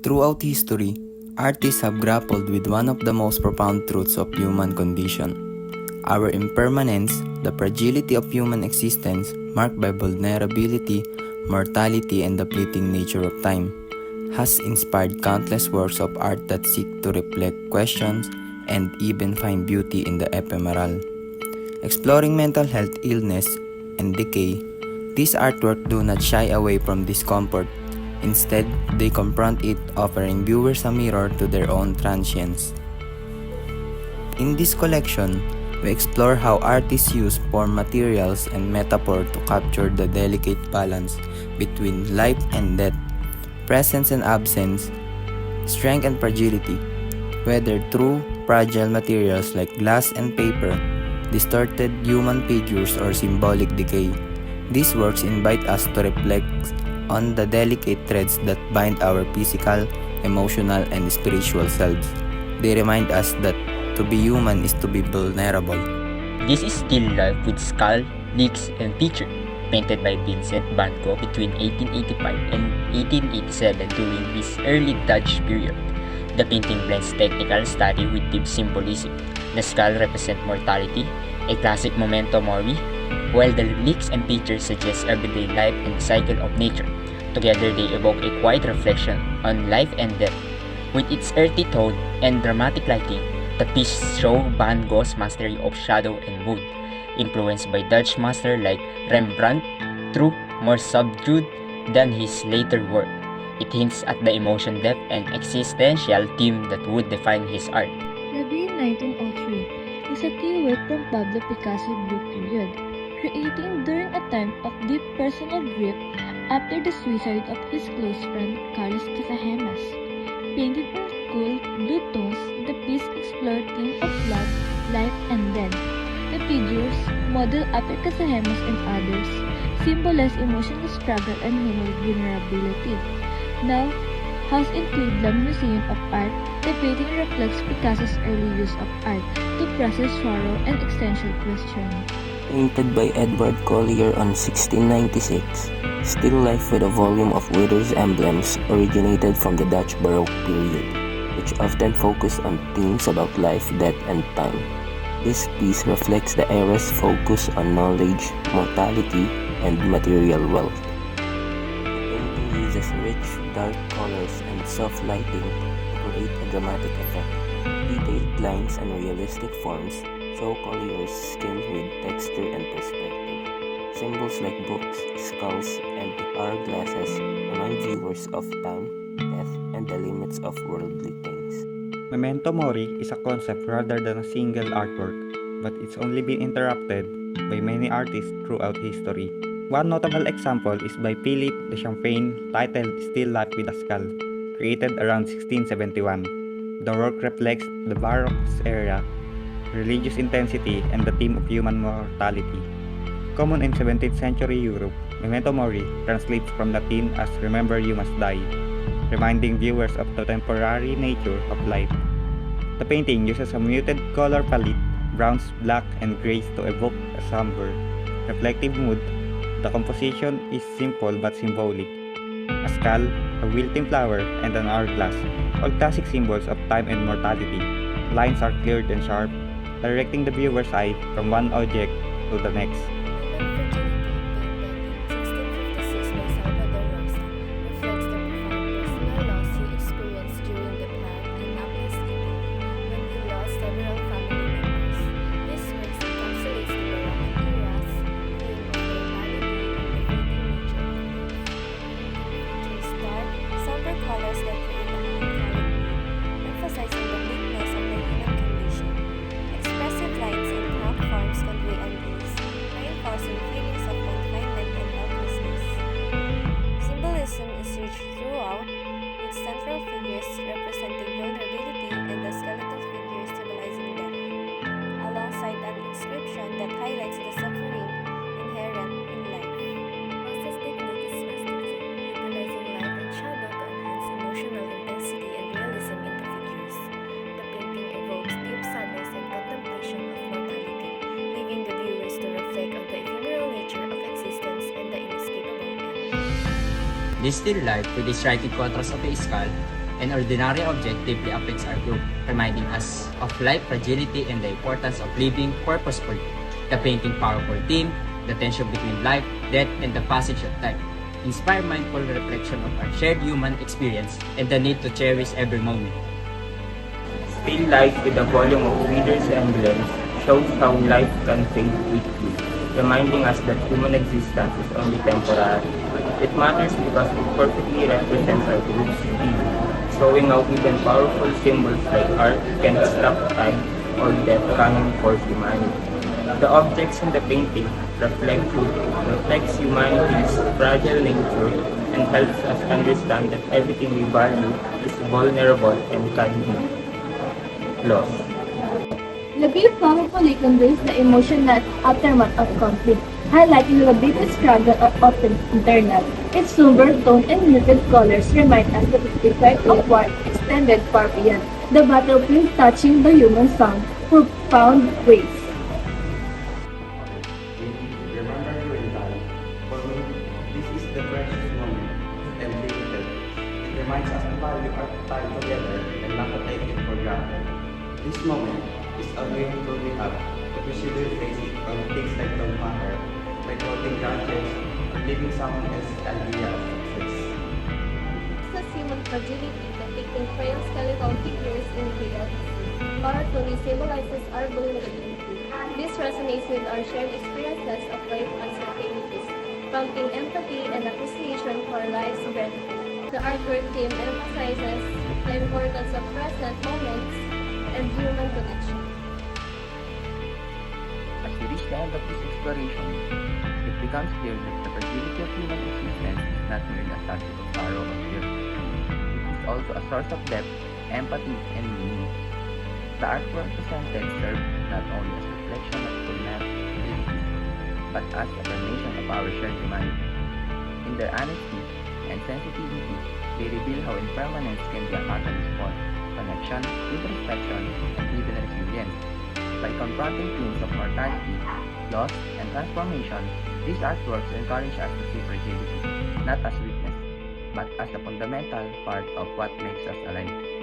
Throughout history, artists have grappled with one of the most profound truths of human condition. Our impermanence, the fragility of human existence, marked by vulnerability, mortality, and the fleeting nature of time, has inspired countless works of art that seek to reflect questions and even find beauty in the ephemeral. Exploring mental health, illness, and decay, these artworks do not shy away from discomfort. Instead, they confront it, offering viewers a mirror to their own transience. In this collection, we explore how artists use form, materials, and metaphor to capture the delicate balance between life and death, presence and absence, strength and fragility. Whether through fragile materials like glass and paper, distorted human figures, or symbolic decay, these works invite us to reflect on the delicate threads that bind our physical, emotional, and spiritual selves. They remind us that to be human is to be vulnerable. This is Still Life with Skull, Leaks, and Picture, painted by Vincent van Gogh between 1885 and 1887 during his early Dutch period. The painting blends technical study with deep symbolism. The skull represents mortality, a classic memento mori, while the leaks and pictures suggest everyday life and the cycle of nature. Together they evoke a quiet reflection on life and death. With its earthy tone and dramatic lighting, the piece show Van Gogh's mastery of shadow and mood, influenced by Dutch masters like Rembrandt, though more subdued than his later work. It hints at the emotion depth and existential theme that would define his art. The Green 1903 is a key work from Pablo Picasso's Blue period, creating during a time of deep personal grief after the suicide of his close friend Carlos Casagemas. Painted in cool blue tones, the piece explored themes of love, life, and death. The figures, modeled after Casagemas and others, symbolize emotional struggle and human vulnerability. Now, housed in Cleveland Museum of Art, the painting reflects Picasso's early use of art to process sorrow and existential questioning. Painted by Edward Collier on 1696, Still Life with a volume of Wither's emblems originated from the Dutch Baroque period, which often focused on themes about life, death, and time. This piece reflects the era's focus on knowledge, mortality, and material wealth. The painting uses rich, dark colors and soft lighting to create a dramatic effect. Detailed lines and realistic forms show Collier's skill with texture and perspective. Symbols like books, skulls, and hourglasses remind viewers of time, death, and the limits of worldly things. Memento mori is a concept rather than a single artwork, but it's only been interrupted by many artists throughout history. One notable example is by Philippe de Champaigne titled Still Life with a Skull, created around 1671. The work reflects the Baroque era, religious intensity, and the theme of human mortality. Common in 17th century Europe, memento mori translates from Latin as remember you must die, reminding viewers of the temporary nature of life. The painting uses a muted color palette, browns, black, and grays to evoke a somber, reflective mood. The composition is simple but symbolic. A skull, a wilting flower, and an hourglass, all classic symbols of time and mortality. Lines are clear and sharp, directing the viewer's eye from one object to the next. Colors that create a melancholic mood, emphasizing the bleakness of the human condition. Expressive lines and craft forms convey unease, reinforcing feelings of confinement and helplessness. Symbolism is rich throughout, with central figures representing vulnerability and the skeletal figure symbolizing death, alongside an inscription that highlights the suffering inherent in life. Process technique is masterful, utilizing light and shadow to enhance emotional intensity and realism in the figures. The painting evokes deep sadness and contemplation of mortality, leaving the viewers to reflect on the ephemeral nature of existence and the inescapable end. This Still Life, with the striking contrast of a skull, An ordinary object deeply affects our group, reminding us of life fragility and the importance of living purposefully. The painting's powerful theme, the tension between life, death, and the passage of time, inspire mindful reflection of our shared human experience and the need to cherish every moment. Still life with a volume of readers' emblems shows how life can fade quickly, reminding us that human existence is only temporary. It matters because it perfectly represents our group's theme, showing how even powerful symbols like art can stop time or death coming for humanity. The objects in the painting reflects humanity's fragile nature and helps us understand that everything we value is vulnerable and can be lost. The grief powerfully conveys the emotional aftermath of conflict, highlighting the biggest struggle are often internal. Its somber tone and muted colors remind us that the effect of war extended far beyond the battlefield, touching the human soul profound ways. Remember you and I. For me, this is the precious moment and limited. It reminds us to value our time together and not to take it for granted. This moment is a way to truly have, but we shouldn't face it on things that don't matter, like holding grudges or leaving someone else's idea of success. It's a human fragility depicting frail skeletal figures in chaos. Powerfully symbolizes our vulnerability. This resonates with our shared experiences of life uncertainties, prompting empathy and appreciation for life's benefits. The artwork theme emphasizes the importance of present moments and human connection. As we reach the end of this exploration, it becomes clear that the fragility of human existence is not merely a subject of sorrow or fear. It is also a source of depth, empathy, and meaning. The artwork presented serves not only as reflection of vulnerabilities, but as affirmation of our shared humanity. In their honesty and sensitivity, they reveal how impermanence can be a catalyst for connection, introspection, and even resilience. By confronting themes of mortality, loss, and transformation, these artworks encourage us to see fragility not as weakness, but as a fundamental part of what makes us alive.